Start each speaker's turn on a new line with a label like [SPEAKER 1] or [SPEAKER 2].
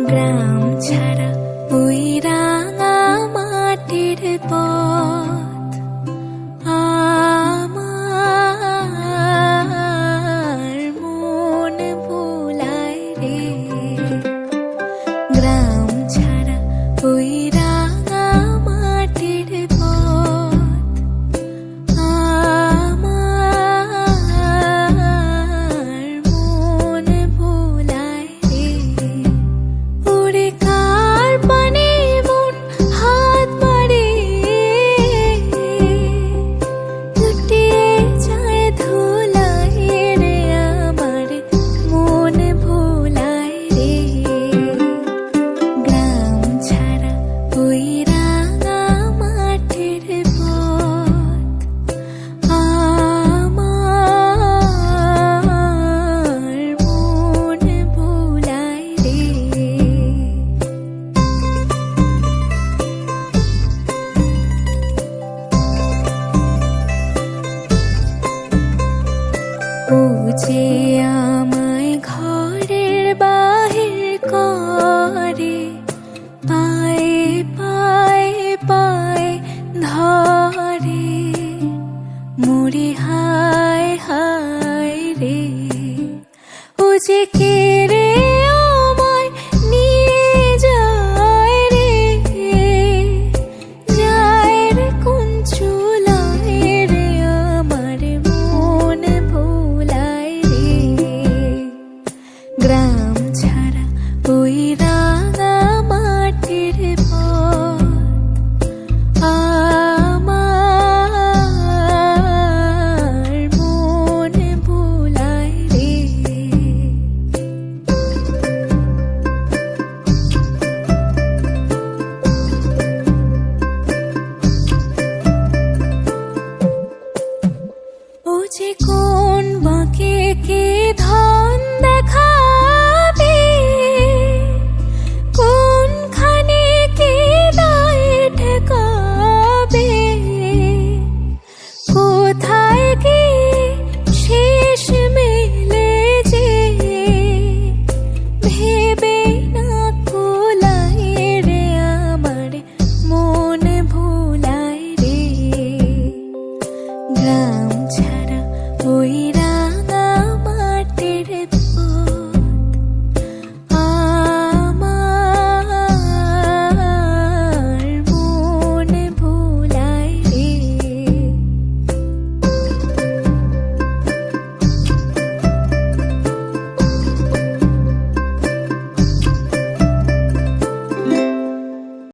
[SPEAKER 1] গ্রাম ছাড়া ওই রাঙা মাটির পথ আমার মন ভোলায় রে। গ্রাম ছাড়া ওই রাঙা মাটির পথ আমার মন ভোলায় রে। ওরে কার পানে মন হাত বাড়ে লুটিয়ে যায় ধুলায় রে, আমার মন ভোলায় রে। গ্রাম ছাড়া ওই রাঙা মাটির পথ আমার মন ভোলায় রে। ও যে আমায় ঘরের বাহির করে, পায়ে পায়ে পায়ে ধরে, মরি হায় হায় রে। ও যে কেড়ে আমায় নিয়ে যায় রে, যায় রে কোন চুলায় রে, আমার মন ভোলায় রে। গ্রাম ছাড়া ওই